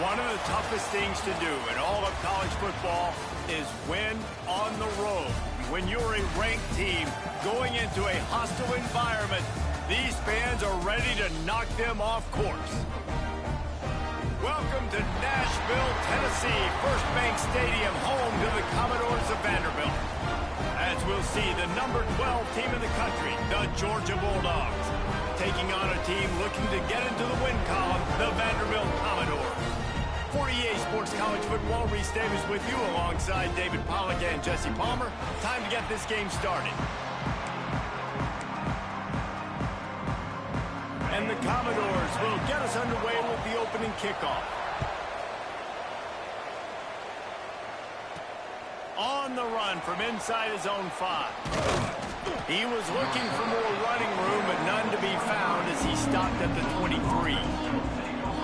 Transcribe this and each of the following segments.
One of the toughest things to do in all of college football is win on the road. When you're a ranked team going into a hostile environment, these fans are ready to knock them off course. Welcome to Nashville, Tennessee, First Bank Stadium, home to the Commodores of Vanderbilt. As we'll see, the number 12 team in the country, the Georgia Bulldogs, taking on a team looking to get into the win column, the Vanderbilt Commodores. For EA Sports College Football, Reese Davis with you alongside David Pollack and Jesse Palmer. Time to get this game started. And the Commodores will get us underway with the opening kickoff. On the run from inside his own 5. He was looking for more running room, but none to be found as he stopped at the 23.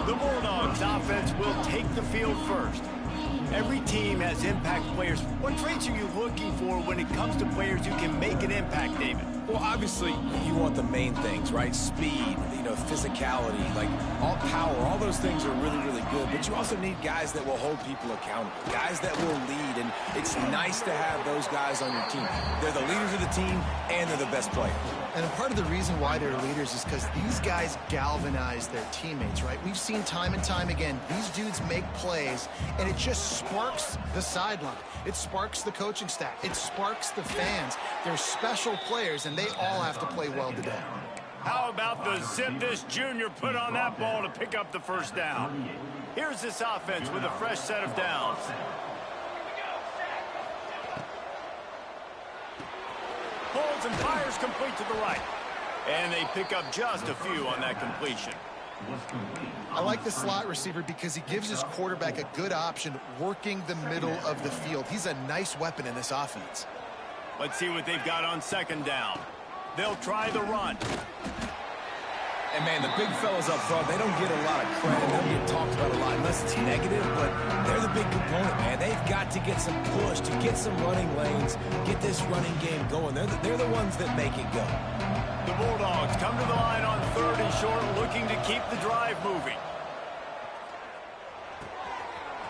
The Bulldogs offense will take the field first. Every team has impact players. What traits are you looking for when it comes to players who can make an impact, David? Well, obviously, you want the main things, right? Speed, physicality, like all power, all those things are really, really good. But you also need guys that will hold people accountable, guys that will lead. And it's nice to have those guys on your team. They're the leaders of the team, and they're the best players. And part of the reason why they're leaders is because these guys galvanize their teammates, right? We've seen time and time again, these dudes make plays, and it just sparks the sideline. It sparks the coaching staff. It sparks the fans. They're special players, and they all have to play well today. How about the zip this junior put on that ball to pick up the first down? Here's this offense with a fresh set of downs. Pulls and fires complete to the right. And they pick up just a few on that completion. I like the slot receiver because he gives his quarterback a good option working the middle of the field. He's a nice weapon in this offense. Let's see what they've got on second down. They'll try the run. And, man, the big fellas up front, they don't get a lot of credit. They don't get talked about a lot unless it's negative, but they're the big component, man. They've got to get some push, to get some running lanes, get this running game going. They're the ones that make it go. The Bulldogs come to the line on 3rd and short, looking to keep the drive moving.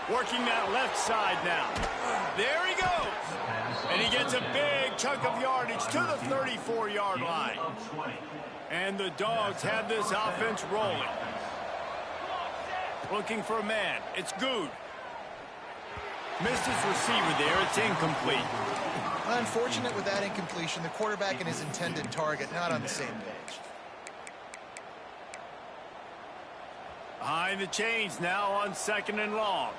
Working that left side now. There he goes. And he gets a big chunk of yardage to the 34-yard line. And the Dogs have this offense rolling. Looking for a man. It's Good. Missed his receiver there. It's incomplete. Unfortunate with that incompletion. The quarterback and his intended target not on the same page. Behind the chains now on 2nd and long.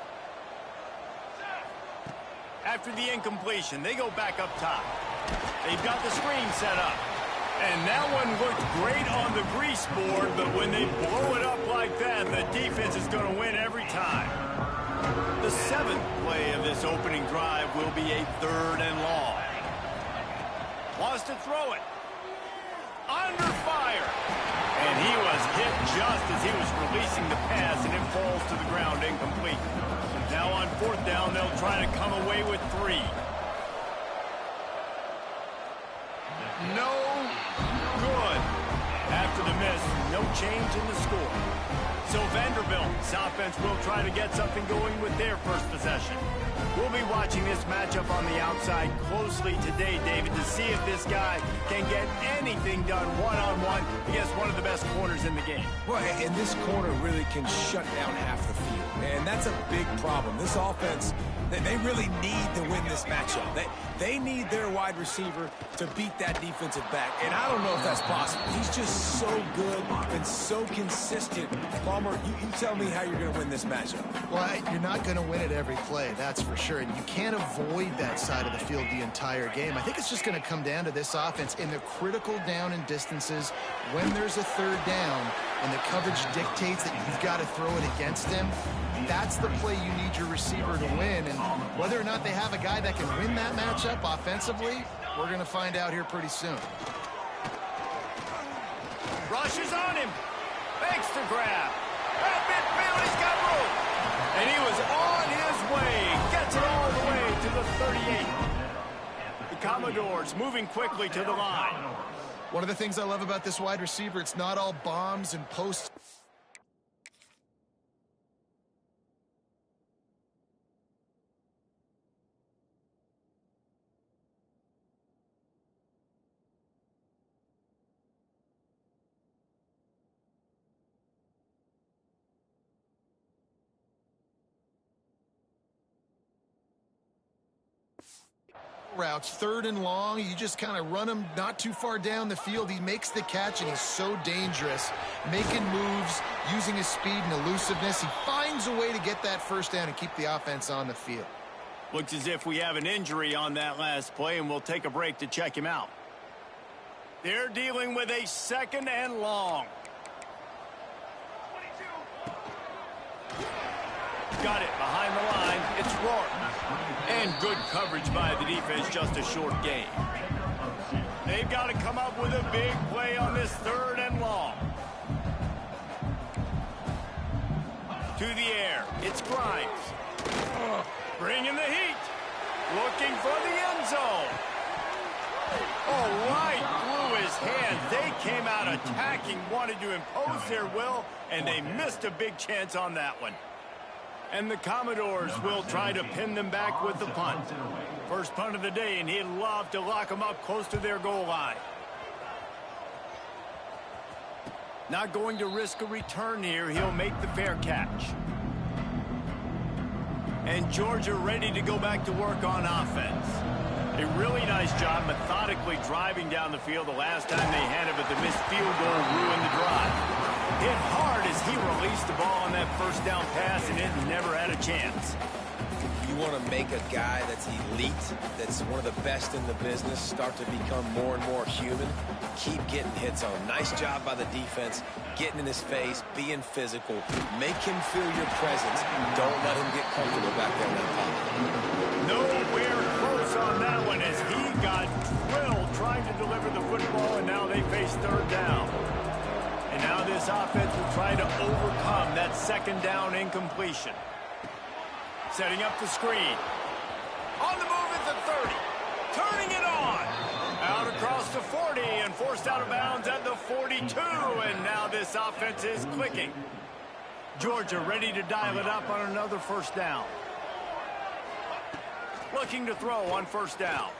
After the incompletion, they go back up top. They've got the screen set up. And that one looked great on the grease board, but when they blow it up like that, the defense is going to win every time. The 7th play of this opening drive will be a 3rd and long. Wants to throw it. Under fire. And he was hit just as he was releasing the pass, and it falls to the ground incomplete. Now on 4th down, they'll try to come away with 3. No good. After the miss, no change in the score. So Vanderbilt's offense will try to get something going with their first possession. We'll be watching this matchup on the outside closely today, David, to see if this guy can get anything done one-on-one against one of the best corners in the game. Well, and this corner really can shut down half the field, and that's a big problem. This offense, they really need to win this matchup. They need their wide receiver to beat that defensive back, and I don't know if that's possible. He's just so good and so consistent. Palmer, you tell me how you're going to win this matchup. Well, you're not going to win it every play, that's for sure. And you can't avoid that side of the field the entire game. I think it's just going to come down to this offense in the critical down and distances when there's a 3rd down and the coverage dictates that you've got to throw it against him. That's the play you need your receiver to win. And whether or not they have a guy that can win that matchup offensively, we're going to find out here pretty soon. Rushes on him. Makes the grab. At midfield, he's got room. And he was on his way. Gets it all the way to the 38. The Commodores moving quickly to the line. One of the things I love about this wide receiver, it's not all bombs and posts. routes, 3rd and long. You just kind of run him not too far down the field. He makes the catch, and he's so dangerous, making moves, using his speed and elusiveness. He finds a way to get that first down and keep the offense on the field. Looks as if we have an injury on that last play, and we'll take a break to check him out. They're dealing with a 2nd and long. Got it behind the line. It's Rourke. And good coverage by the defense, just a short gain. They've got to come up with a big play on this 3rd and long. To the air. It's Grimes. Bringing the heat. Looking for the end zone. Oh, right through his hands. They came out attacking, wanted to impose their will, and they missed a big chance on that one. And the Commodores will try to pin them back with the punt. First punt of the day, and he'd love to lock them up close to their goal line. Not going to risk a return here. He'll make the fair catch. And Georgia ready to go back to work on offense. A really nice job methodically driving down the field the last time they had it, but the missed field goal ruined the drive. Hit hard as he released the ball on that first down pass, and it never had a chance. You want to make a guy that's elite, that's one of the best in the business, start to become more and more human. Keep getting hits on him. Nice job by the defense, getting in his face, being physical. Make him feel your presence. Don't let him get comfortable back there in that pocket. Nowhere close on that one as he got drilled trying to deliver the football, and now they face 3rd down. And now this offense will try to overcome that 2nd down incompletion. Setting up the screen. On the move at the 30. Turning it on. Out across the 40 and forced out of bounds at the 42. And now this offense is clicking. Georgia ready to dial it up on another 1st down. Looking to throw on 1st down.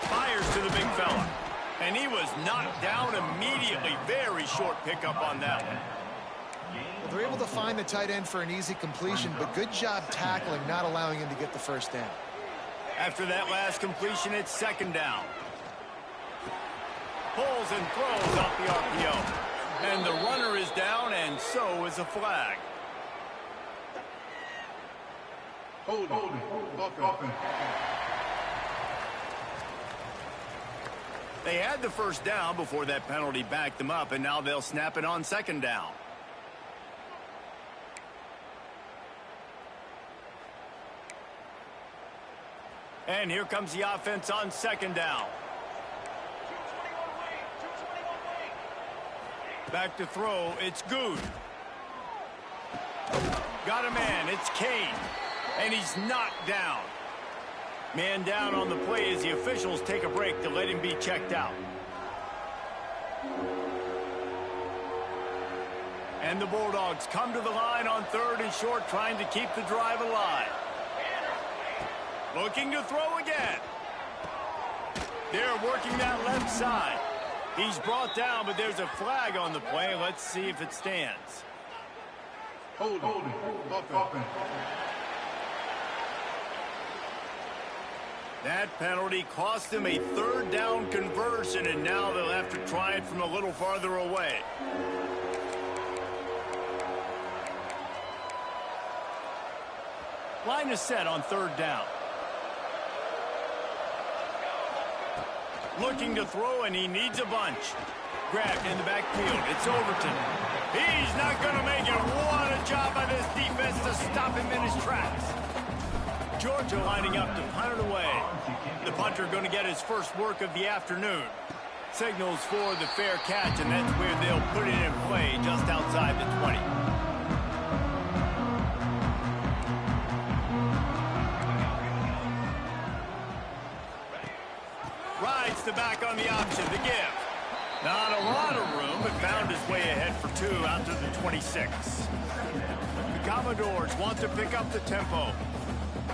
Fires to the big fella. And he was knocked down immediately. Very short pickup on that one. Well, they're able to find the tight end for an easy completion, but good job tackling, not allowing him to get the 1st down. After that last completion, it's 2nd down. Pulls and throws off the RPO. And the runner is down, and so is a flag. Hold on. They had the 1st down before that penalty backed them up, and now they'll snap it on 2nd down. And here comes the offense on 2nd down. Back to throw, it's Good. Got a man, it's Kane. And he's knocked down. Man down on the play as the officials take a break to let him be checked out. And the Bulldogs come to the line on 3rd and short, trying to keep the drive alive. Looking to throw again. They're working that left side. He's brought down, but there's a flag on the play. Let's see if it stands. Hold on. That penalty cost them a 3rd down conversion, and now they'll have to try it from a little farther away. Line is set on 3rd down. Looking to throw, and he needs a bunch. Grabbed in the backfield. It's Overton. He's not going to make it. What a job by this defense to stop him in his tracks. Georgia lining up to punt it away. The punter going to get his first work of the afternoon. Signals for the fair catch, and that's where they'll put it in play just outside the 20. Rides the back on the option, the give. Not a lot of room, but found his way ahead for 2 out to the 26. The Commodores want to pick up the tempo.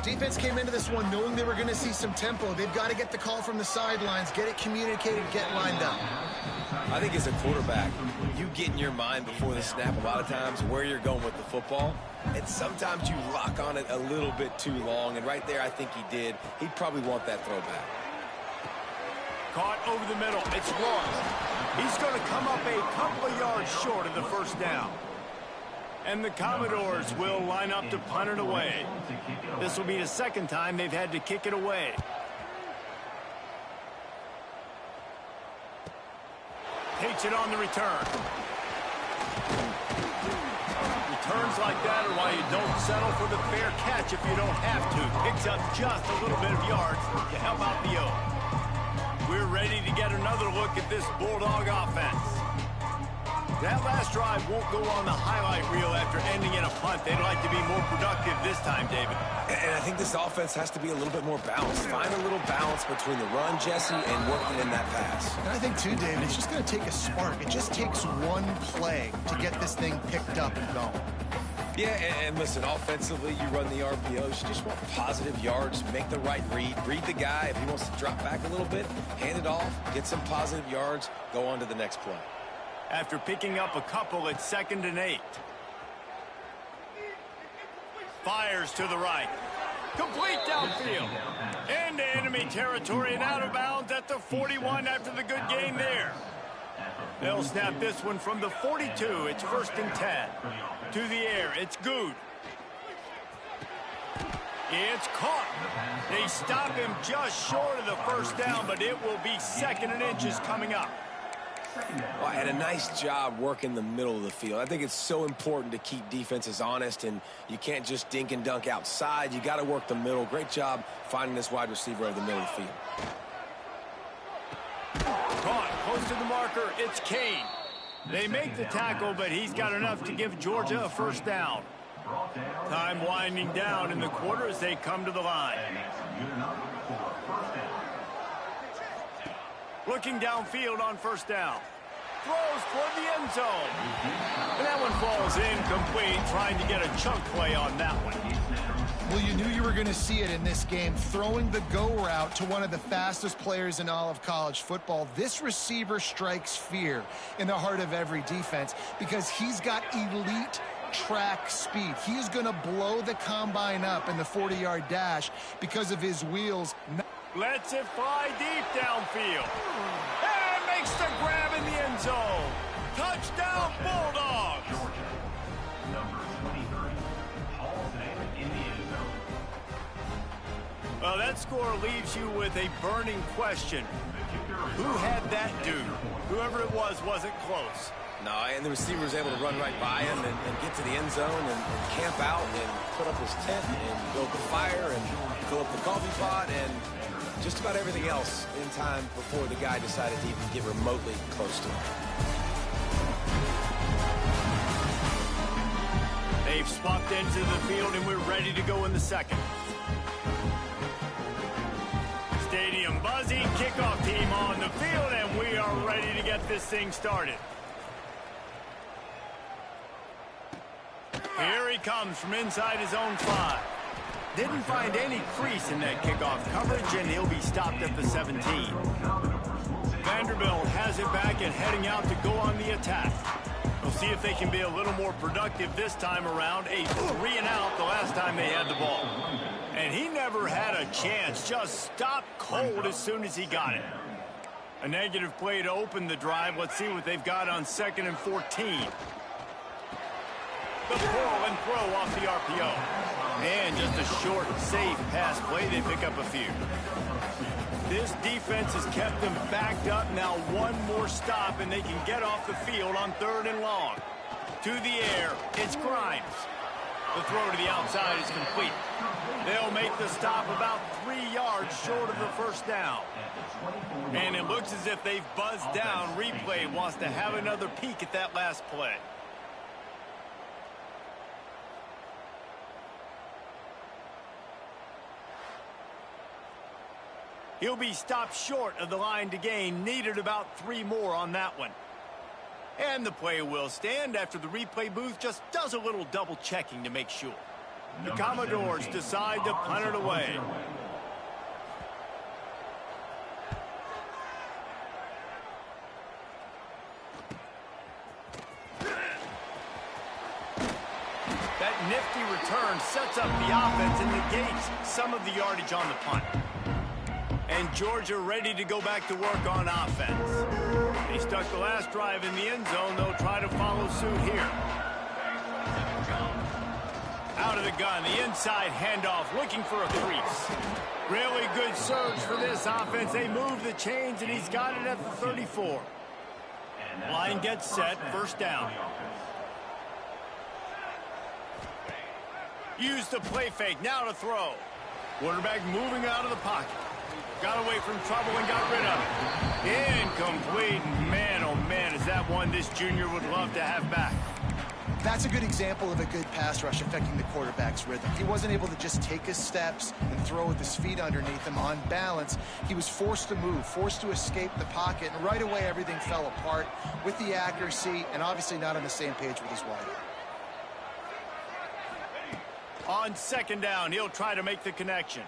Defense came into this one knowing they were going to see some tempo. They've got to get the call from the sidelines, get it communicated, get lined up. I think as a quarterback, you get in your mind before the snap a lot of times where you're going with the football, and sometimes you lock on it a little bit too long, and right there I think he did. He'd probably want that throwback. Caught over the middle. It's lost. He's going to come up a couple of yards short of the first down. And the Commodores will line up to punt it away. This will be the second time they've had to kick it away. Takes it on the return. Returns like that are why you don't settle for the fair catch if you don't have to. Picks up just a little bit of yards to help out the O. We're ready to get another look at this Bulldog offense. That last drive won't go on the highlight reel after ending in a punt. They'd like to be more productive this time, David. And I think this offense has to be a little bit more balanced. Find a little balance between the run, Jesse, and working in that pass. And I think, too, David, it's just going to take a spark. It just takes one play to get this thing picked up and going. Yeah, and listen, offensively, you run the RPOs. You just want positive yards, make the right read the guy. If he wants to drop back a little bit, hand it off, get some positive yards, go on to the next play. After picking up a couple, it's 2nd and 8. Fires to the right. Complete downfield. Into enemy territory and out of bounds at the 41 after the good game there. They'll snap this one from the 42. It's 1st and 10. To the air, it's Good. It's caught. They stop him just short of the first down, but it will be 2nd and inches coming up. Well, and a nice job working the middle of the field. I think it's so important to keep defenses honest, and you can't just dink and dunk outside. You got to work the middle. Great job finding this wide receiver over the middle of the field. Caught, close to the marker, it's Kane. They make the tackle, but he's got enough to give Georgia a first down. Time winding down in the quarter as they come to the line. Looking downfield on first down. Throws toward the end zone. And that one falls incomplete, trying to get a chunk play on that one. Well, you knew you were going to see it in this game. Throwing the go route to one of the fastest players in all of college football. This receiver strikes fear in the heart of every defense because he's got elite track speed. He is going to blow the combine up in the 40-yard dash because of his wheels. Lets it fly deep downfield. And makes the grab in the end zone. Touchdown, Bulldogs. Well, that score leaves you with a burning question. Who had that dude? Whoever it was wasn't close. No, and the receiver was able to run right by him and get to the end zone and camp out and put up his tent and build the fire and fill up the coffee pot and just about everything else in time before the guy decided to even get remotely close to him. They've swapped into the field, and we're ready to go in the second. Stadium buzzing, kickoff team on the field, and we are ready to get this thing started. Here he comes from inside his own 5. Didn't find any crease in that kickoff coverage, and he'll be stopped at the 17. Vanderbilt has it back and heading out to go on the attack. We'll see if they can be a little more productive this time around. A 3-and-out the last time they had the ball. And he never had a chance, just stopped cold as soon as he got it. A negative play to open the drive. Let's see what they've got on 2nd and 14. The pull and throw off the RPO. And just a short, safe pass play. They pick up a few. This defense has kept them backed up. Now one more stop, and they can get off the field on 3rd and long. To the air, it's Grimes. The throw to the outside is complete. They'll make the stop about 3 yards short of the first down. And it looks as if they've buzzed down. Replay wants to have another peek at that last play. He'll be stopped short of the line to gain. Needed about 3 more on that one. And the play will stand after the replay booth just does a little double checking to make sure. The Commodores decide to punt it away. nifty return sets up the offense and negates some of the yardage on the punt. And Georgia ready to go back to work on offense. They stuck the last drive in the end zone. They'll try to follow suit here. Out of the gun, the inside handoff, looking for a crease. Really good surge for this offense. They move the chains, and he's got it at the 34. Line gets set, first down. Use the play fake, now to throw. Quarterback moving out of the pocket. Got away from trouble and got rid of it. Incomplete. Man, oh man, is that one this junior would love to have back. That's a good example of a good pass rush affecting the quarterback's rhythm. He wasn't able to just take his steps and throw with his feet underneath him on balance. He was forced to move, forced to escape the pocket, and right away everything fell apart with the accuracy and obviously not on the same page with his wideout. On second down, he'll try to make the connection.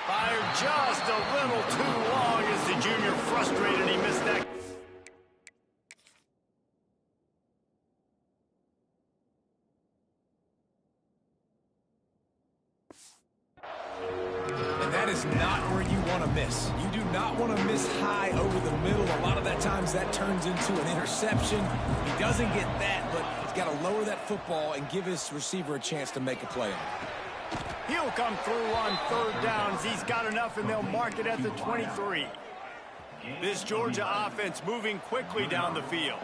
Fired just a little too long as the junior frustrated. He missed that. And that is not where you want to miss. You do not want to miss high over the middle. A lot of that times that turns into an interception. He doesn't get that, but he's got to lower that football and give his receiver a chance to make a play on it. He'll come through on third downs. He's got enough, and they'll mark it at the 23. This Georgia offense moving quickly down the field.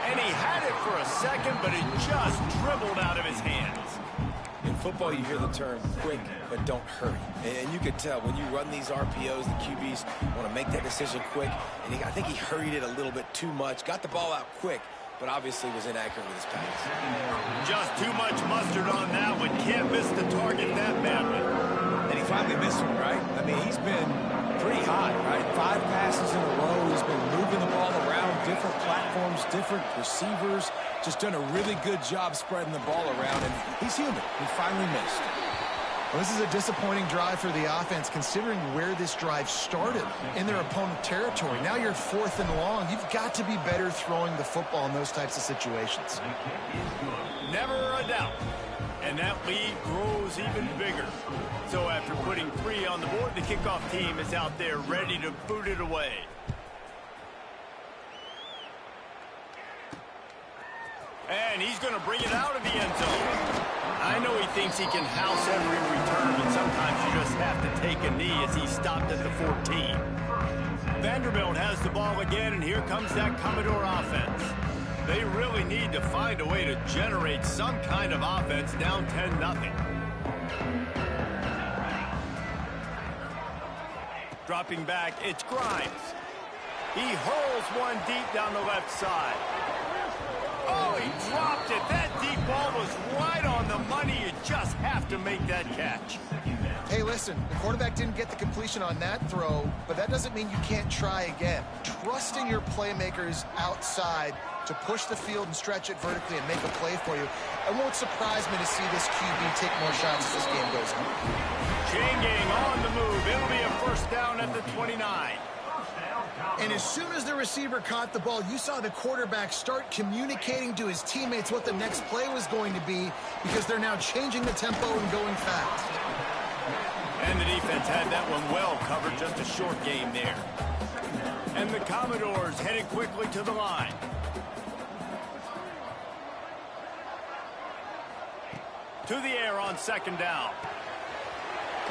And he had it for a second, but it just dribbled out of his hands. In football, you hear the term quick, but don't hurry. And you can tell when you run these RPOs, the QBs want to make that decision quick. And I think he hurried it a little bit too much. Got the ball out quick, but obviously was inaccurate with his pass. Just too much mustard on that one. Can't miss the target that badly. And he finally missed one, right? I mean, he's been pretty hot, right? 5 passes in a row. He's been moving the ball around, different platforms, different receivers. Just done a really good job spreading the ball around, and he's human. He finally missed. Well, this is a disappointing drive for the offense, considering where this drive started in their opponent territory. Now you're 4th and long. You've got to be better throwing the football in those types of situations. Never a doubt. And that lead grows even bigger. So after putting 3 on the board, the kickoff team is out there ready to boot it away. And he's going to bring it out of the end zone. I know he thinks he can house every return, but sometimes you just have to take a knee as he stopped at the 14. Vanderbilt has the ball again, and here comes that Commodore offense. They really need to find a way to generate some kind of offense down 10-0. Dropping back, it's Grimes. He hurls one deep down the left side. Oh, he dropped it. That deep ball was right on the money. You just have to make that catch. Hey, listen, the quarterback didn't get the completion on that throw, but that doesn't mean you can't try again. Trusting your playmakers outside to push the field and stretch it vertically and make a play for you. It won't surprise me to see this QB take more shots as this game goes on. Chain gang on the move. It'll be a first down at the 29. And as soon as the receiver caught the ball, you saw the quarterback start communicating to his teammates what the next play was going to be, because they're now changing the tempo and going fast. And the defense had that one well covered, just a short game there. And the Commodores headed quickly to the line. To the air on second down.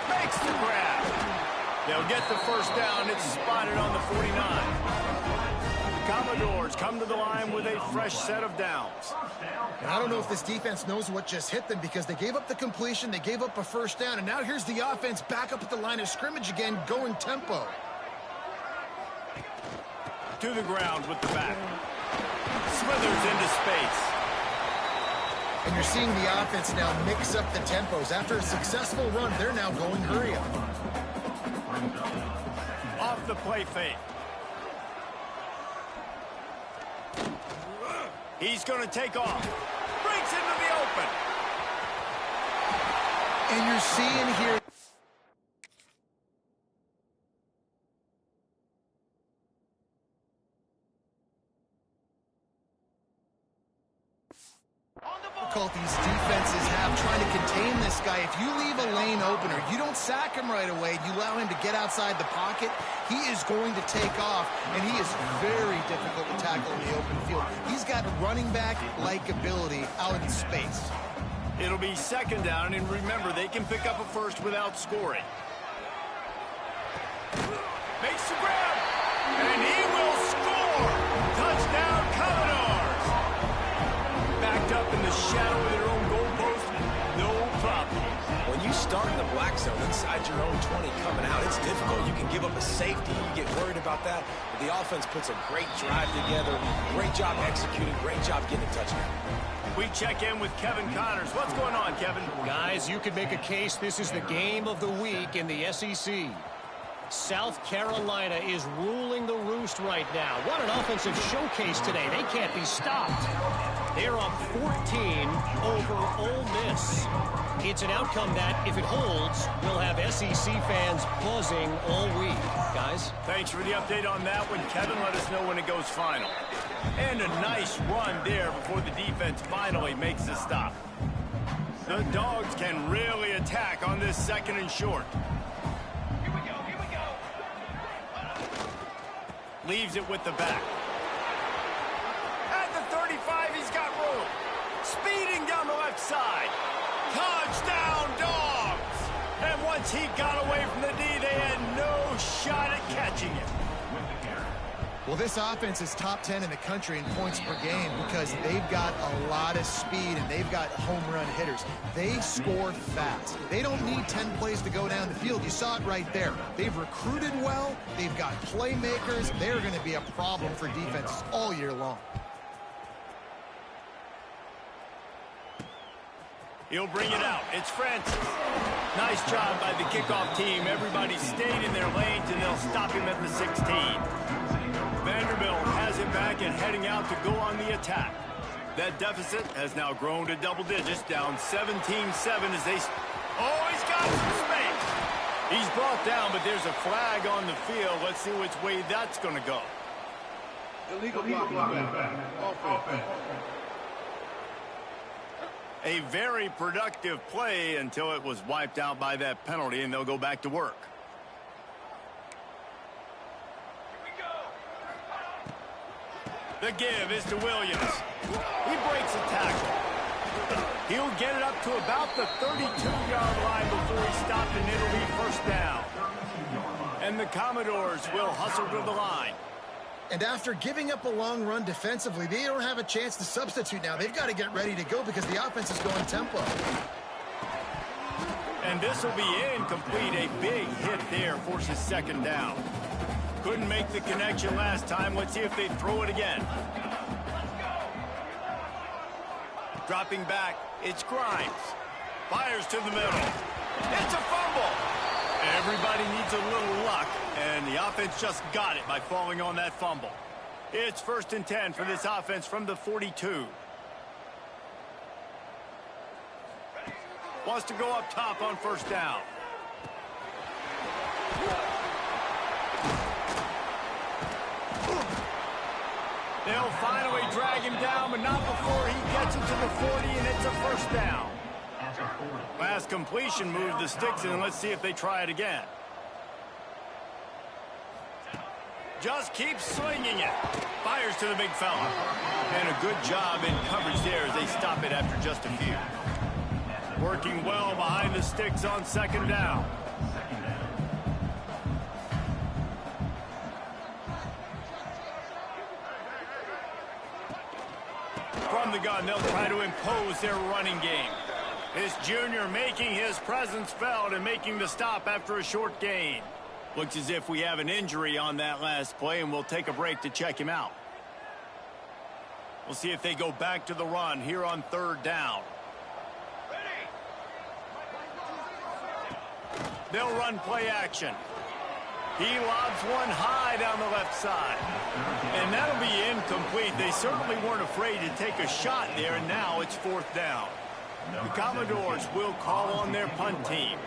Makes the grab. They'll get the first down. It's spotted on the 49. The Commodores come to the line with a fresh set of downs. And I don't know if this defense knows what just hit them, because they gave up the completion, they gave up a first down, and now here's the offense back up at the line of scrimmage again, going tempo. To the ground with the back. Smithers into space. And you're seeing the offense now mix up the tempos. After a successful run, they're now going hurry up. Off the play fake. He's going to take off. Breaks into the open. And you're seeing here difficulties defenses have trying to contain this guy. If you leave a lane opener, you don't sack him right away, you allow him to get outside the pocket, he is going to take off, and he is very difficult to tackle in the open field. He's got running back-like ability out in space. It'll be second down, and remember, they can pick up a first without scoring. Makes the grab, and he will score! Touchdown, Commodores! Backed up in the shadow of their own goalpost, no problem. When you start in the black zone inside your own 20 coming out, it's difficult. You can give up a safety. You get worried about that. But the offense puts a great drive together. Great job executing. Great job getting a touchdown. We check in with Kevin Connors. What's going on, Kevin? Guys, you could make a case this is the game of the week in the SEC. South Carolina is ruling the roost right now. What an offensive showcase today. They can't be stopped. They're up 14 over Ole Miss. It's an outcome that, if it holds, will have SEC fans buzzing all week. Guys? Thanks for the update on that one, Kevin. Let us know when it goes final. And a nice run there before the defense finally makes the stop. The Dogs can really attack on this second and short. Leaves it with the back. At the 35, he's got room. Speeding down the left side. Touchdown, Dogs! And once he got away from the D, they had no shot at catching it. Well, this offense is top 10 in the country in points per game because they've got a lot of speed and they've got home run hitters. They score fast. They don't need 10 plays to go down the field. You saw it right there. They've recruited well. They've got playmakers. They're going to be a problem for defenses all year long. He'll bring it out. It's Francis. Nice job by the kickoff team. Everybody stayed in their lanes, and they'll stop him at the 16. Vanderbilt has it back and heading out to go on the attack. That deficit has now grown to double digits, down 17-7 as they... Oh, he's got some space. He's brought down, but there's a flag on the field. Let's see which way that's going to go. Illegal blocking back. Offense. A very productive play until it was wiped out by that penalty, and they'll go back to work. The give is to Williams. He breaks a tackle. He'll get it up to about the 32-yard line before he stopped, and it'll be first down. And the Commodores will hustle to the line. And after giving up a long run defensively, they don't have a chance to substitute now. They've got to get ready to go because the offense is going tempo. And this will be incomplete. A big hit there forces second down. Couldn't make the connection last time. Let's see if they throw it again. Dropping back, it's Grimes. Fires to the middle. It's a fumble. Everybody needs a little luck, and the offense just got it by falling on that fumble. It's 1st and 10 for this offense from the 42. Wants to go up top on first down. They'll finally drag him down, but not before he gets it to the 40, and it's a first down. Last completion moved the sticks in. Let's see if they try it again. Just keeps swinging it. Fires to the big fella. And a good job in coverage there as they stop it after just a few. Working well behind the sticks on second down. From the gun, they'll try to impose their running game. This junior making his presence felt and making the stop after a short gain. Looks as if we have an injury on that last play, and we'll take a break to check him out. We'll see if they go back to the run here on third down. They'll run play action. He lobs one high down the left side. And that'll be incomplete. They certainly weren't afraid to take a shot there, and now it's fourth down. The Commodores will call on their punt team.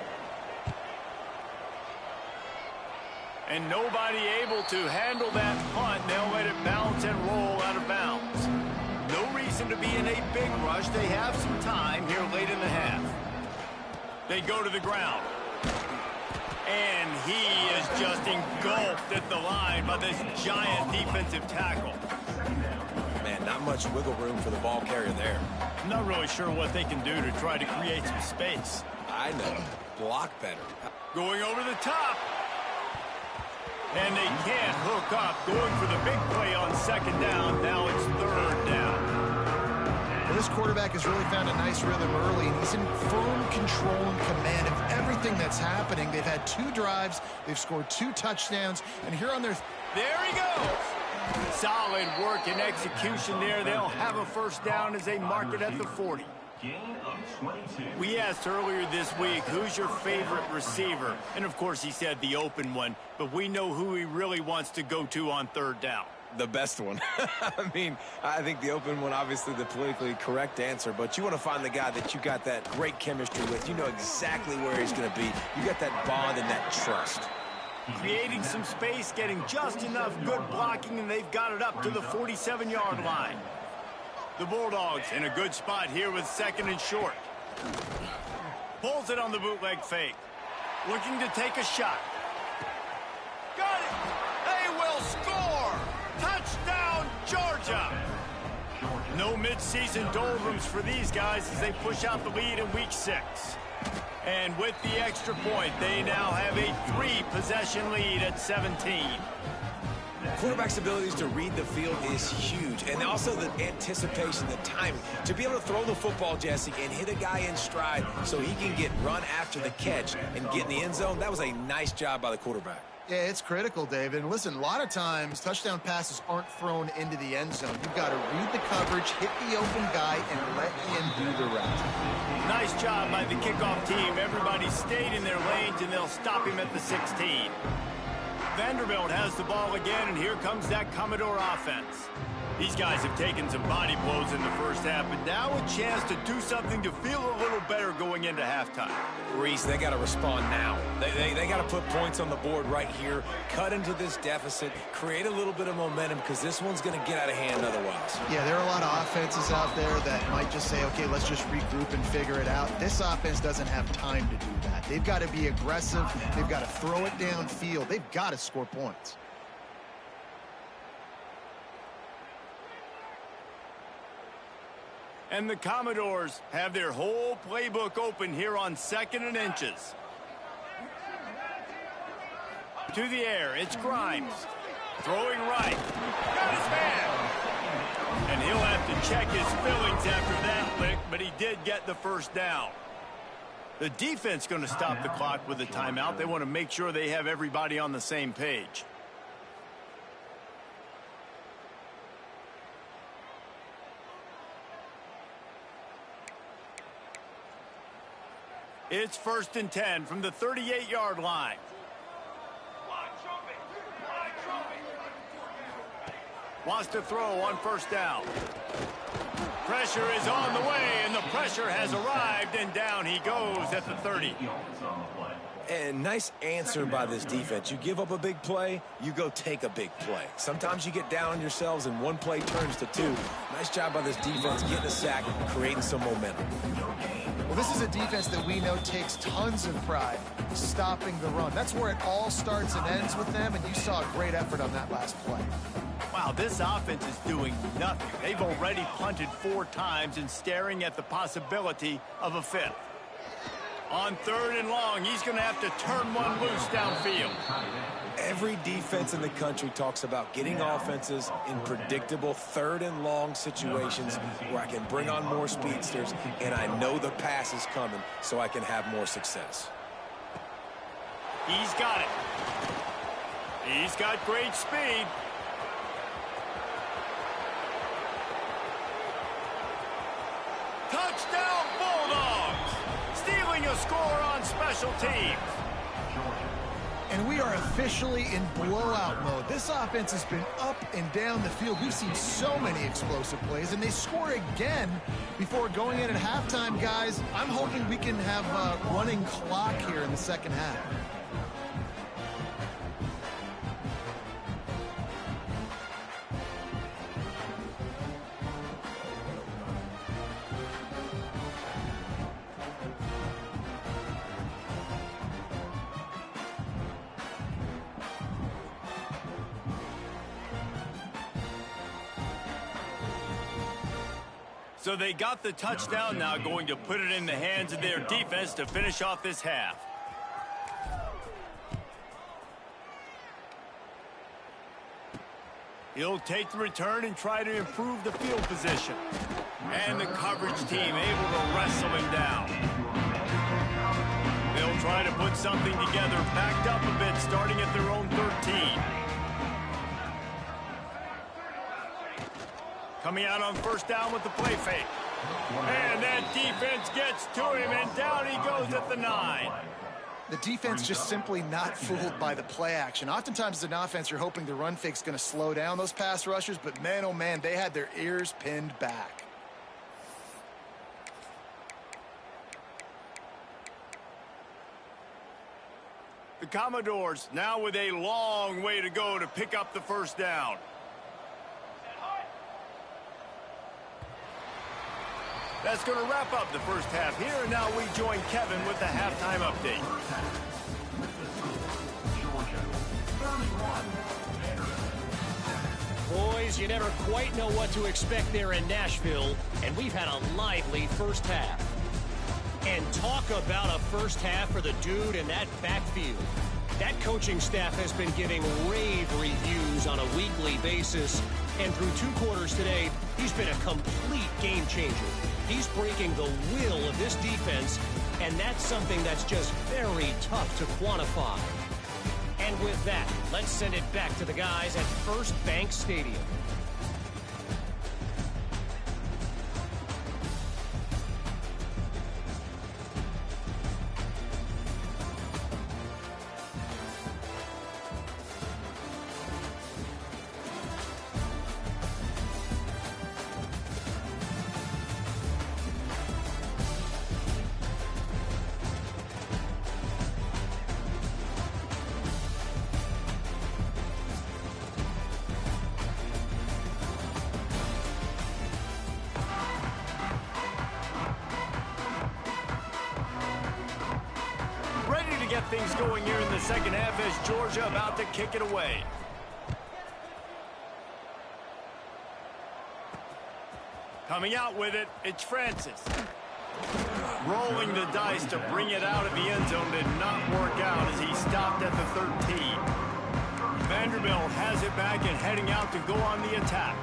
And nobody able to handle that punt. They'll let it bounce and roll out of bounds. No reason reason to be in a big rush. They have some time here late in the half. They go to the ground. And he is just engulfed at the line by this giant defensive tackle. Man, not much wiggle room for the ball carrier there. I'm not really sure what they can do to try to create some space. I know. Block better. Going over the top. And they can't hook up. Going for the big play on second down. Now it's third down. Well, this quarterback has really found a nice rhythm early, and he's in firm control and command of everything that's happening. They've had 2 drives. They've scored 2 touchdowns. And here on their... There he goes. Solid work and execution there. They'll have a first down as they mark it at the 40. We asked earlier this week, who's your favorite receiver? And, of course, he said the open one. But we know who he really wants to go to on third down. The best one. I mean, I think the open one, obviously the politically correct answer, but you want to find the guy that you got that great chemistry with. You know exactly where he's going to be. You got that bond and that trust. Creating some space, getting just enough good blocking, and they've got it up to the 47-yard line. The Bulldogs in a good spot here with second and short. Pulls it on the bootleg fake. Looking to take a shot. Got it! They will score! Touchdown, Georgia! No midseason doldrums for these guys as they push out the lead in week 6. And with the extra point, they now have a 3-possession lead at 17. Quarterback's abilities to read the field is huge, and also the anticipation, the timing. To be able to throw the football, Jesse, and hit a guy in stride so he can get run after the catch and get in the end zone, that was a nice job by the quarterback. Yeah, it's critical, David. And listen, a lot of times touchdown passes aren't thrown into the end zone. You've got to read the coverage, hit the open guy, and let him do the rest. Nice job by the kickoff team. Everybody stayed in their lanes, and they'll stop him at the 16. Vanderbilt has the ball again, and here comes that Commodore offense. These guys have taken some body blows in the first half, but now a chance to do something to feel a little better going into halftime. Reese, they got to respond now. They got to put points on the board right here, cut into this deficit, create a little bit of momentum, because this one's going to get out of hand otherwise. Yeah, there are a lot of offenses out there that might just say, okay, let's just regroup and figure it out. This offense doesn't have time to do that. They've got to be aggressive. They've got to throw it downfield. They've got to score points. And the Commodores have their whole playbook open here on 2nd and inches. To the air, it's Grimes. Throwing right. Got his man. And he'll have to check his fillings after that lick, but he did get the first down. The defense going to stop the clock with a timeout. They want to make sure they have everybody on the same page. It's 1st and 10 from the 38-yard line. Wants to throw on first down. Pressure is on the way, and the pressure has arrived, and down he goes at the 30. And nice answer by this defense. You give up a big play, you go take a big play. Sometimes you get down on yourselves and one play turns to 2. Nice job by this defense getting a sack, creating some momentum. Well, this is a defense that we know takes tons of pride stopping the run. That's where it all starts and ends with them, and you saw a great effort on that last play. Wow, this offense is doing nothing. They've already punted 4 times and staring at the possibility of a 5th. On 3rd and long, he's going to have to turn one loose downfield. Every defense in the country talks about getting offenses in predictable 3rd and long situations where I can bring on more speedsters and I know the pass is coming so I can have more success. He's got it. He's got great speed. Touchdown Bulldogs! Stealing a score on special teams. And we are officially in blowout mode. This offense has been up and down the field. We've seen so many explosive plays, and they score again before going in at halftime, guys. I'm hoping we can have a running clock here in the second half. So they got the touchdown, now going to put it in the hands of their defense to finish off this half. He'll take the return and try to improve the field position. And the coverage team able to wrestle him down. They'll try to put something together, backed up a bit, starting at their own 13. Coming out on first down with the play fake. And that defense gets to him, and down he goes at the 9. The defense just simply not fooled by the play action. Oftentimes as an offense, you're hoping the run fake's going to slow down those pass rushers, but man, oh man, they had their ears pinned back. The Commodores now with a long way to go to pick up the first down. That's going to wrap up the first half here, and now we join Kevin with the halftime update. Boys, you never quite know what to expect there in Nashville, and we've had a lively first half. And talk about a first half for the dude in that backfield. That coaching staff has been giving rave reviews on a weekly basis, and through 2 quarters today, he's been a complete game changer. He's breaking the will of this defense, and that's something that's just very tough to quantify. And with that, let's send it back to the guys at First Bank Stadium. Get things going here in the second half as Georgia about to kick it away. Coming out with it, it's Francis. Rolling the dice to bring it out of the end zone did not work out as he stopped at the 13. Vanderbilt has it back and heading out to go on the attack.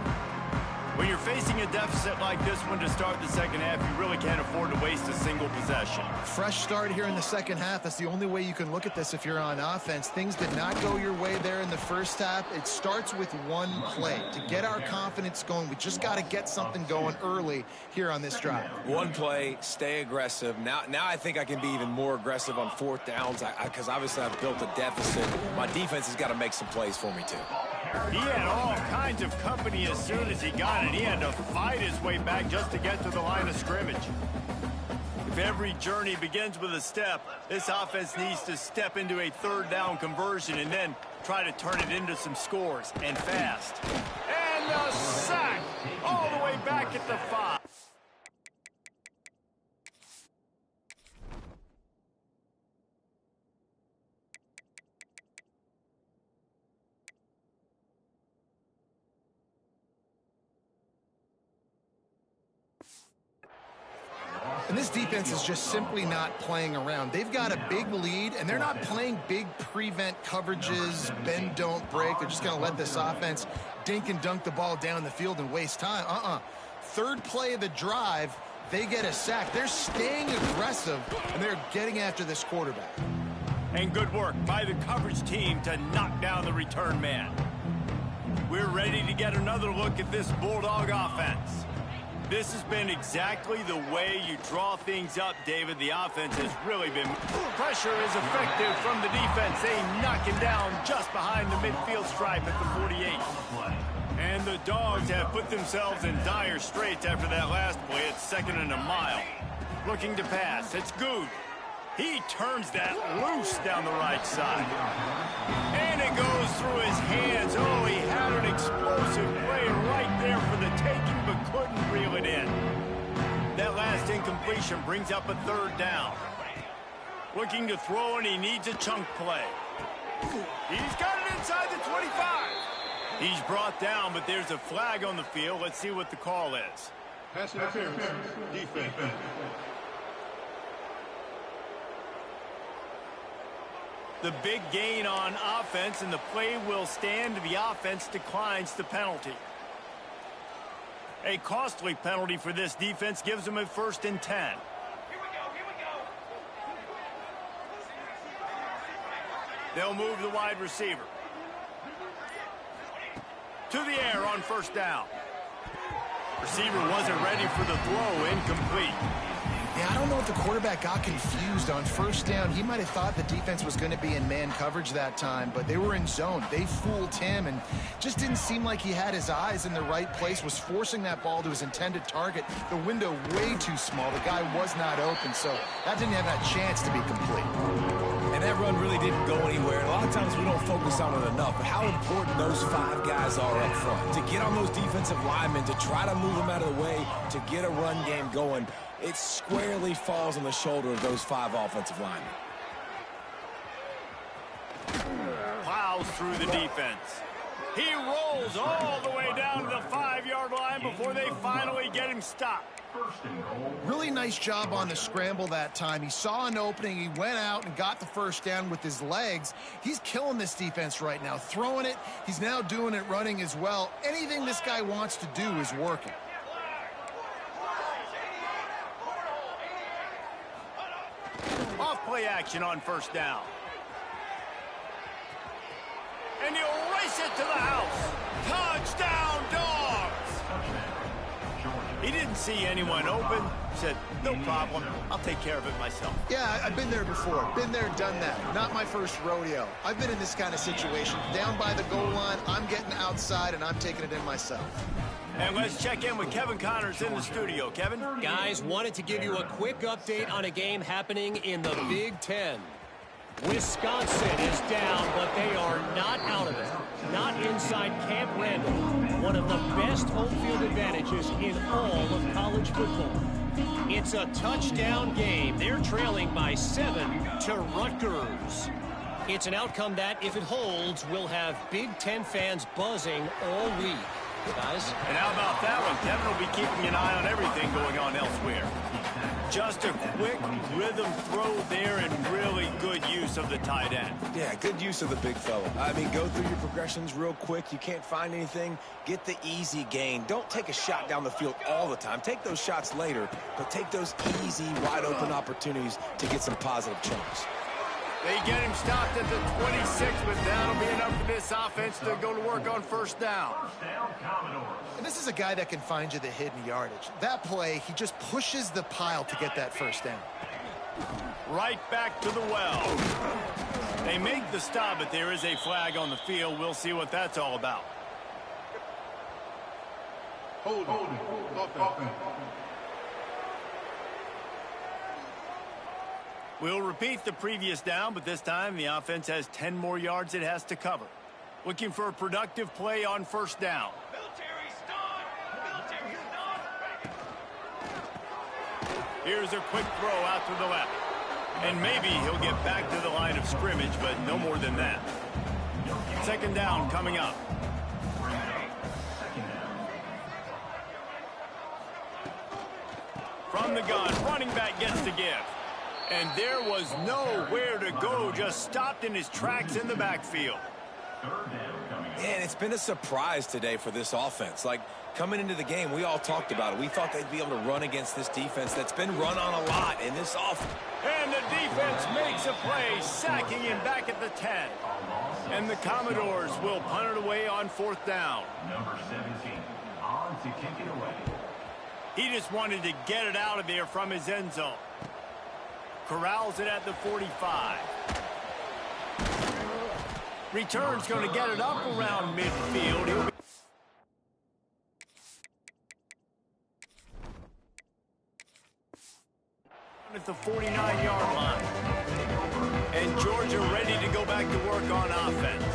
When you're facing a deficit like this one to start the second half, you really can't afford to waste a single possession. Fresh start here in the second half. That's the only way you can look at this if you're on offense. Things did not go your way there in the first half. It starts with one play. To get our confidence going, we just got to get something going early here on this drive. One play, stay aggressive. Now I think I can be even more aggressive on 4th downs because obviously I've built a deficit. My defense has got to make some plays for me too. He had all kinds of company as soon as he got it. He had to fight his way back just to get to the line of scrimmage. If every journey begins with a step, this offense needs to step into a 3rd down conversion and then try to turn it into some scores, and fast. And a sack all the way back at the 5. And this defense is just simply not playing around. They've got a big lead, and they're not playing big prevent coverages, bend, don't break. They're just going to let this offense dink and dunk the ball down the field and waste time. 3rd play of the drive, they get a sack. They're staying aggressive, and they're getting after this quarterback. And good work by the coverage team to knock down the return man. We're ready to get another look at this Bulldog offense. This has been exactly the way you draw things up, David. The offense has really been... Pressure is effective from the defense. They knock him down just behind the midfield stripe at the 48. And the Dogs have put themselves in dire straits after that last play. It's 2nd and a mile. Looking to pass. It's Good. He turns that loose down the right side. And it goes through his hands. Oh, he had an explosive play right there for the taking, but couldn't reel it in. That last incompletion brings up a 3rd down. Looking to throw, and he needs a chunk play. He's got it inside the 25. He's brought down, but there's a flag on the field. Let's see what the call is. Pass interference. Defense. The big gain on offense, and the play will stand. The offense declines the penalty. A costly penalty for this defense gives them a 1st and 10. They'll move the wide receiver. To the air on 1st down. Receiver wasn't ready for the throw. Incomplete. Yeah, I don't know if the quarterback got confused on 1st down. He might have thought the defense was going to be in man coverage that time, but they were in zone. They fooled him and just didn't seem like he had his eyes in the right place, was forcing that ball to his intended target. The window way too small. The guy was not open, so that didn't have that chance to be complete. And that run really didn't go anywhere. And a lot of times we don't focus on it enough, but how important those 5 guys are up front. To get on those defensive linemen, to try to move them out of the way, to get a run game going, it squarely falls on the shoulder of those 5 offensive linemen. Plows through the defense. He rolls all the way down to the 5-yard line before they finally get him stopped. Really nice job on the scramble that time. He saw an opening. He went out and got the 1st down with his legs. He's killing this defense right now. Throwing it. He's now doing it running as well. Anything this guy wants to do is working. Off play action on 1st down. And he'll race it to the house. Touchdown, Dogs! He didn't see anyone open. Said, no problem. I'll take care of it myself. Yeah, I've been there before. Been there, done that. Not my first rodeo. I've been in this kind of situation. Down by the goal line, I'm getting outside, and I'm taking it in myself. And let's check in with Kevin Connors in the studio. Kevin? Guys, wanted to give you a quick update on a game happening in the Big Ten. Wisconsin is down, but they are not out of it. Not inside Camp Randall. One of the best home field advantages in all of college football. It's a touchdown game. They're trailing by 7 to Rutgers. It's an outcome that, if it holds, will have Big Ten fans buzzing all week. Guys? And how about that one? Kevin will be keeping an eye on everything going on elsewhere. Just a quick rhythm throw there and really good use of the tight end. Yeah, good use of the big fella. I mean, go through your progressions real quick. You can't find anything. Get the easy gain. Don't take a shot down the field all the time. Take those shots later, but take those easy, wide-open opportunities to get some positive chunks. They get him stopped at the 26, but that'll be enough for this offense to go to work on 1st down. And this is a guy that can find you the hidden yardage. That play, he just pushes the pile to get that 1st down. Right back to the well. They make the stop, but there is a flag on the field. We'll see what that's all about. Hold it. We'll repeat the previous down, but this time the offense has 10 more yards it has to cover. Looking for a productive play on 1st down. Here's a quick throw out to the left. And maybe he'll get back to the line of scrimmage, but no more than that. 2nd down coming up. From the gun, running back gets the give. And there was nowhere to go, just stopped in his tracks in the backfield. And it's been a surprise today for this offense. Like, coming into the game, we all talked about it. We thought they'd be able to run against this defense that's been run on a lot in this offense. And the defense makes a play, sacking him back at the 10. And the Commodores will punt it away on 4th down. Number 17, on to kick it away. He just wanted to get it out of there from his end zone. Corrals it at the 45. Return's going to get it up around midfield. He'll be at the 49-yard line. And Georgia ready to go back to work on offense.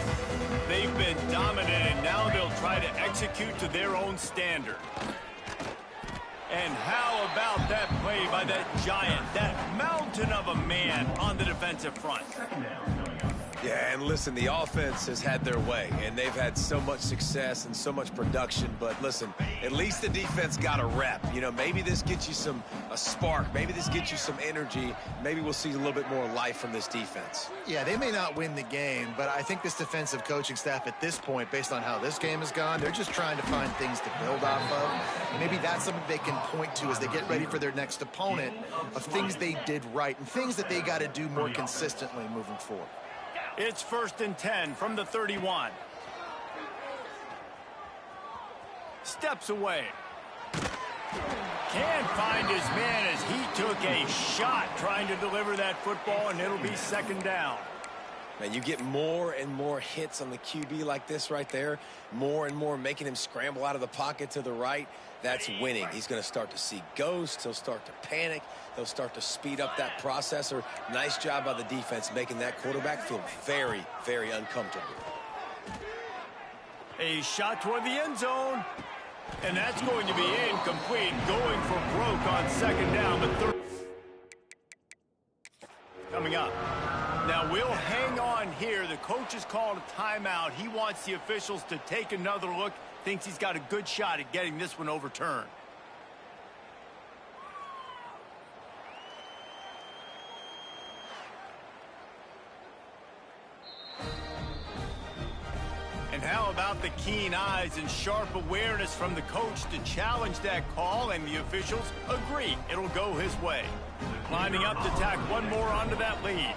They've been dominant, and now they'll try to execute to their own standard. And how about that play by that giant, that mountain of a man on the defensive front? Yeah, and listen, the offense has had their way, and they've had so much success and so much production. But listen, at least the defense got a rep. You know, maybe this gets you a spark. Maybe this gets you some energy. Maybe we'll see a little bit more life from this defense. Yeah, they may not win the game, but I think this defensive coaching staff at this point, based on how this game has gone, they're just trying to find things to build off of. Maybe that's something they can point to as they get ready for their next opponent, of things they did right and things that they got to do more consistently moving forward. It's 1st and 10 from the 31. Steps away. Can't find his man as he took a shot trying to deliver that football, and it'll be 2nd down. Man, you get more and more hits on the QB like this right there, more and more making him scramble out of the pocket to the right. That's winning. He's going to start to see ghosts. He'll start to panic. He'll start to speed up that processor. Nice job by the defense making that quarterback feel very, very uncomfortable. A shot toward the end zone. And that's going to be incomplete. Going for broke on 2nd down, but third. Coming up. Now we'll hang on here. The coach has called a timeout. He wants the officials to take another look. Thinks he's got a good shot at getting this one overturned. And how about the keen eyes and sharp awareness from the coach to challenge that call, and the officials agree it'll go his way. Lining up to tack one more onto that lead.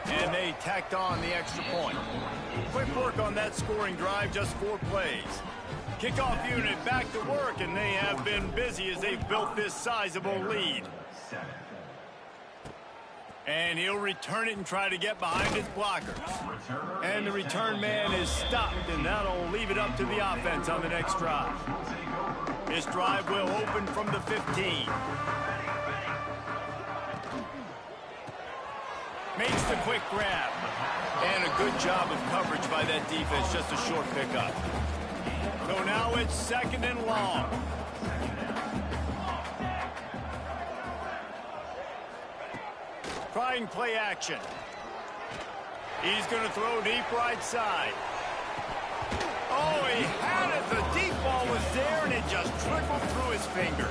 And they tacked on the extra point. Quick work on that scoring drive, just 4 plays. Kickoff unit back to work, and they have been busy as they've built this sizable lead. And he'll return it and try to get behind his blockers. And the return man is stopped, and that'll leave it up to the offense on the next drive. This drive will open from the 15. Makes the quick grab. And a good job of coverage by that defense, just a short pickup. So now it's 2nd and long. Trying play action. He's going to throw deep right side. Oh, he had it. The deep ball was there, and it just trickled through his fingers.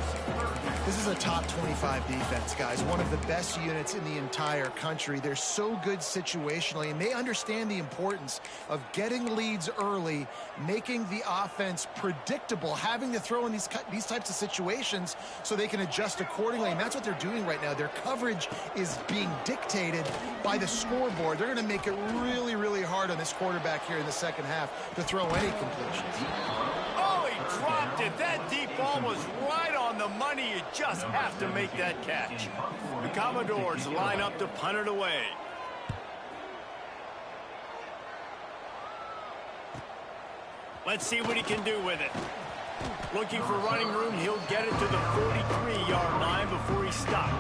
This is a top 25 defense, guys. One of the best units in the entire country. They're so good situationally, and they understand the importance of getting leads early, making the offense predictable, having to throw in these types of situations so they can adjust accordingly. And that's what they're doing right now. Their coverage is being dictated by the scoreboard. They're going to make it really, really hard on this quarterback here in the 2nd half to throw any completions. Oh, he dropped it. That deep ball was right on the money. You just have to make that catch. The Commodores line up to punt it away. Let's see what he can do with it. Looking for running room. He'll get it to the 43-yard line before he stopped.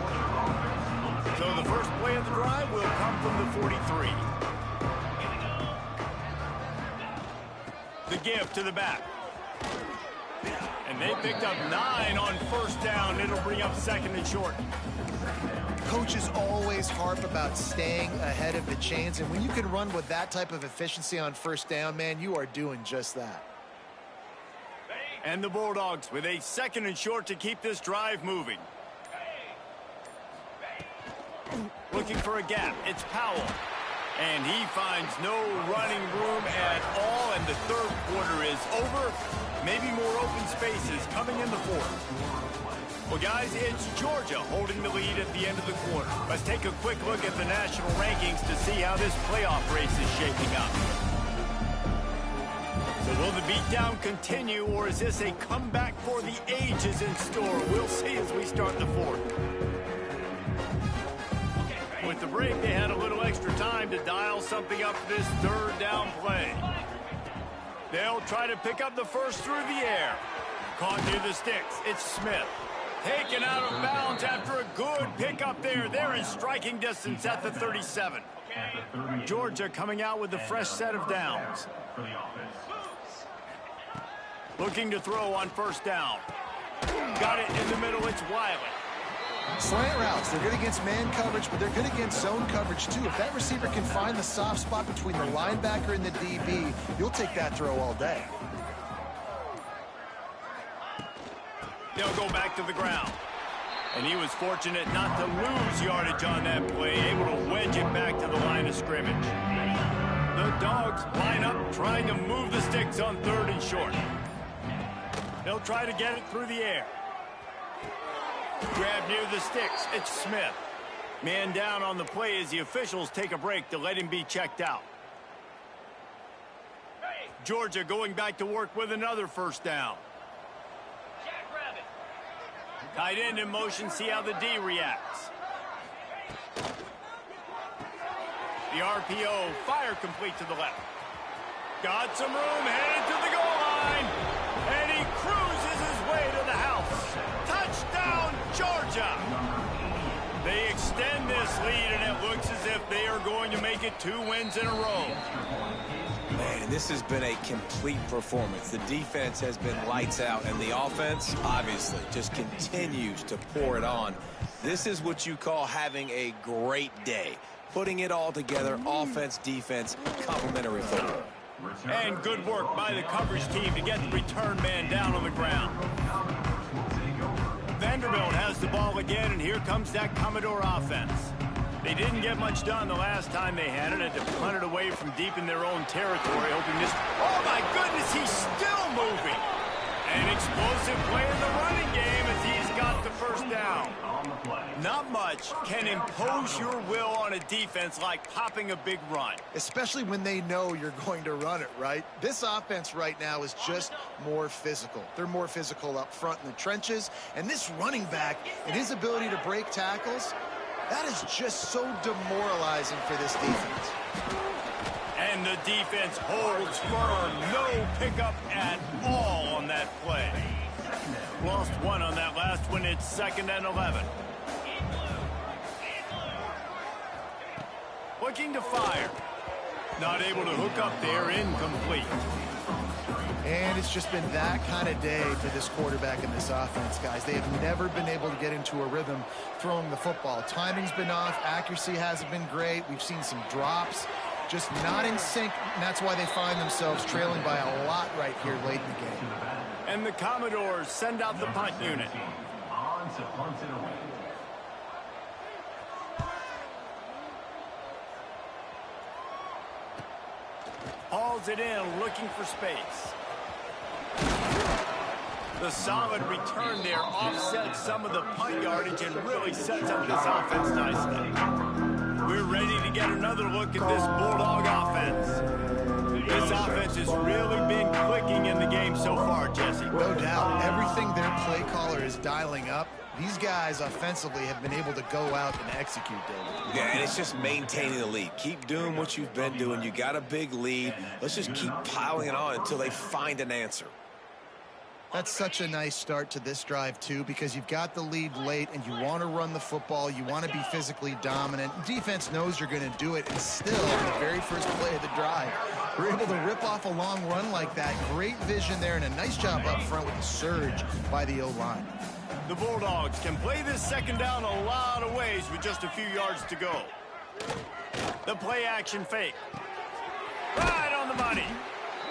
So the first play of the drive will come from the 43. The give to the back. And they picked up 9 on 1st down. It'll bring up 2nd and short. Coaches always harp about staying ahead of the chains, and when you can run with that type of efficiency on 1st down, man, you are doing just that. And the Bulldogs with a 2nd and short to keep this drive moving. Looking for a gap. It's Powell. And he finds no running room at all, and the 3rd quarter is over. Maybe more open spaces coming in the 4th. Well, guys, it's Georgia holding the lead at the end of the quarter. Let's take a quick look at the national rankings to see how this playoff race is shaping up. So will the beatdown continue, or is this a comeback for the ages in store? We'll see as we start the 4th. With the break, they had a little extra time to dial something up this 3rd down play. They'll try to pick up the first through the air. Caught near the sticks. It's Smith. Taken out of bounds after a good pickup there. They're in striking distance at the 37. Georgia coming out with a fresh set of downs. Looking to throw on 1st down. Got it in the middle. It's Wiley. Slant routes, they're good against man coverage, but they're good against zone coverage too. If that receiver can find the soft spot between the linebacker and the DB, you'll take that throw all day. They'll go back to the ground. And he was fortunate not to lose yardage on that play, able to wedge it back to the line of scrimmage. The Dogs line up, trying to move the sticks on 3rd and short. They'll try to get it through the air. Grab near the sticks. It's Smith. Man down on the play as the officials take a break to let him be checked out. Georgia going back to work with another first down. Tight end in motion, see how the D reacts. The RPO, fire complete to the left. Got some room, headed to the goal line. And he cruises his way to the house. Touchdown, Georgia. They extend this lead, and it looks as if they are going to make it 2 wins in a row. Man, this has been a complete performance. The defense has been lights out, and the offense, obviously, just continues to pour it on. This is what you call having a great day. Putting it all together, offense, defense, complementary football. And good work by the coverage team to get the return man down on the ground. Vanderbilt has the ball again, and here comes that Commodore offense. They didn't get much done the last time they had it, to punt it away from deep in their own territory, hoping this... Oh, my goodness, he's still moving. An explosive play in the running game as he's got the first down. Not much can impose your will on a defense like popping a big run. Especially when they know you're going to run it, right? This offense right now is just more physical. They're more physical up front in the trenches, and this running back and his ability to break tackles, that is just so demoralizing for this defense. And the defense holds firm. No pickup at all on that play. Lost 1 on that last one. It's 2nd and 11. Looking to fire. Not able to hook up there. Incomplete. And it's just been that kind of day for this quarterback and this offense, guys. They have never been able to get into a rhythm throwing the football. Timing's been off. Accuracy hasn't been great. We've seen some drops. Just not in sync, and that's why they find themselves trailing by a lot right here late in the game. And the Commodores send out the punt unit. On to punt it away. Hauls it in, looking for space. The solid return there offsets some of the punt yardage and really sets up this offense nicely. We're ready to get another look at this Bulldog offense. This offense has really been clicking in the game so far, Jesse. No doubt. Everything their play caller is dialing up, these guys offensively have been able to go out and execute, David. Yeah, and it's just maintaining the lead. Keep doing what you've been doing. You got a big lead. Let's just keep piling it on until they find an answer. That's such a nice start to this drive, too, because you've got the lead late and you want to run the football. You want to be physically dominant. Defense knows you're going to do it, and still, in the very first play of the drive, we're able to rip off a long run like that. Great vision there and a nice job up front with the surge by the O-line. The Bulldogs can play this second down a lot of ways with just a few yards to go. The play action fake. Right on the money.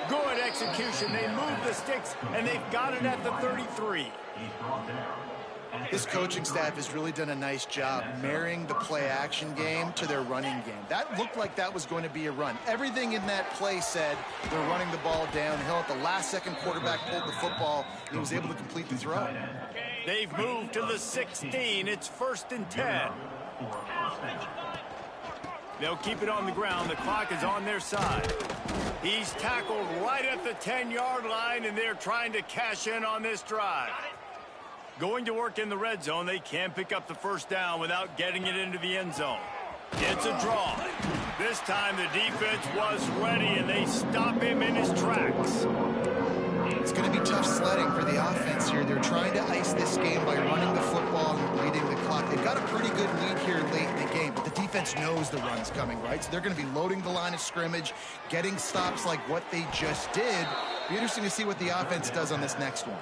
Good execution. They move the sticks, and they've got it at the 33. This coaching staff has really done a nice job marrying the play-action game to their running game. That looked like that was going to be a run. Everything in that play said they're running the ball downhill. At the last second, quarterback pulled the football, and he was able to complete the throw. They've moved to the 16. It's 1st and 10. They'll keep it on the ground. The clock is on their side. He's tackled right at the 10-yard line, and they're trying to cash in on this drive. Going to work in the red zone. They can't pick up the first down without getting it into the end zone. It's a draw. This time the defense was ready, and they stop him in his tracks. It's going to be tough sledding for the offense here. They're trying to ice this game by running the football and leading beating the clock. They've got a pretty good lead here late in the game, but the defense knows the run's coming, right? So they're going to be loading the line of scrimmage, getting stops like what they just did. Be interesting to see what the offense does on this next one.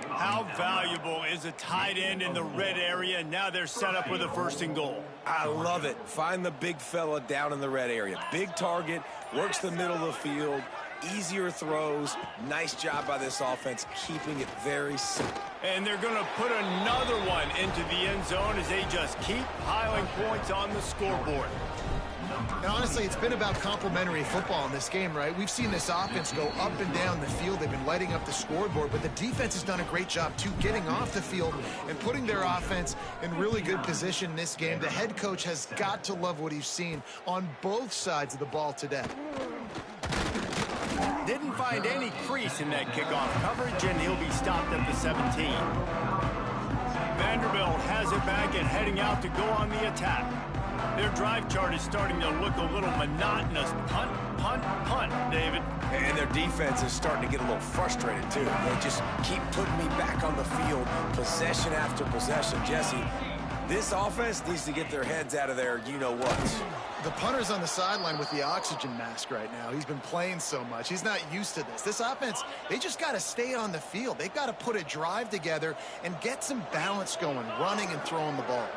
How valuable is a tight end in the red area? Now they're set up with a 1st and goal. I love it. Find the big fella down in the red area. Big target, works the middle of the field, easier throws. Nice job by this offense, keeping it very simple. And they're going to put another one into the end zone as they just keep piling points on the scoreboard. And honestly, it's been about complementary football in this game, right? We've seen this offense go up and down the field. They've been lighting up the scoreboard, but the defense has done a great job, too, getting off the field and putting their offense in really good position in this game. The head coach has got to love what he's seen on both sides of the ball today. Didn't find any crease in that kickoff coverage, and he'll be stopped at the 17. Vanderbilt has it back and heading out to go on the attack. Their drive chart is starting to look a little monotonous. Punt, punt, punt, David. And their defense is starting to get a little frustrated, too. They just keep putting me back on the field, possession after possession. Jesse, this offense needs to get their heads out of there, you-know-what. The punter's on the sideline with the oxygen mask right now. He's been playing so much. He's not used to this. This offense, they just got to stay on the field. They've got to put a drive together and get some balance going, running and throwing the ball.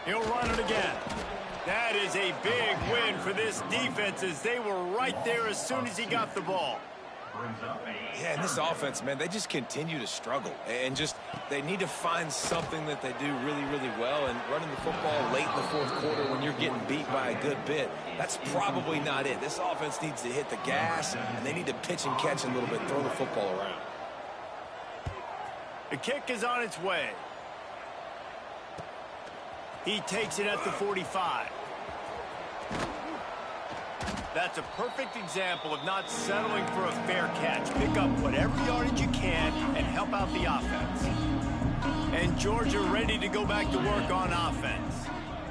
He'll run it again. That is a big win for this defense as they were right there as soon as he got the ball. Yeah, and this offense, man, they just continue to struggle. And they need to find something that they do really, really well. And running the football late in the 4th quarter when you're getting beat by a good bit, that's probably not it. This offense needs to hit the gas, and they need to pitch and catch a little bit, throw the football around. The kick is on its way. He takes it at the 45. That's a perfect example of not settling for a fair catch. Pick up whatever yardage you can and help out the offense. And Georgia ready to go back to work on offense.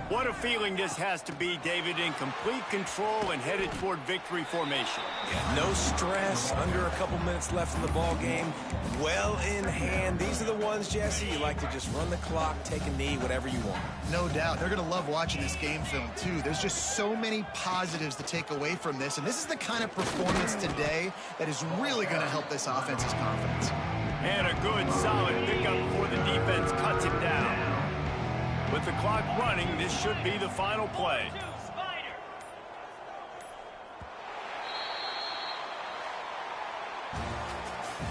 What a feeling this has to be, David, in complete control and headed toward victory formation. Yeah, no stress, under a couple minutes left in the ball game, well in hand. These are the ones, Jesse, you like to just run the clock, take a knee, whatever you want. No doubt. They're going to love watching this game film, too. There's just so many positives to take away from this, and this is the kind of performance today that is really going to help this offense's confidence. And a good, solid pickup before the defense cuts it down. With the clock running, this should be the final play.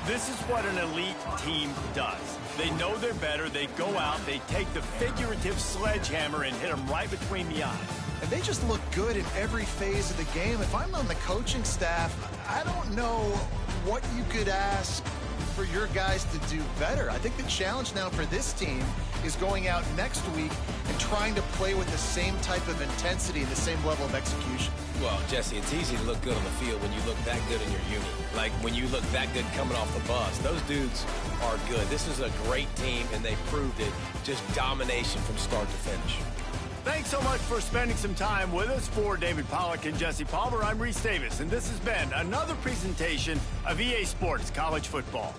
This is what an elite team does. They know they're better. They go out, they take the figurative sledgehammer and hit them right between the eyes. And they just look good in every phase of the game. If I'm on the coaching staff, I don't know what you could ask for your guys to do better. I think the challenge now for this team is going out next week and trying to play with the same type of intensity and the same level of execution. Well, Jesse, it's easy to look good on the field when you look that good in your unit. Like when you look that good coming off the bus. Those dudes are good. This is a great team, and they proved it. Just domination from start to finish. Thanks so much for spending some time with us. For David Pollack and Jesse Palmer, I'm Reese Davis, and this has been another presentation of EA Sports College Football.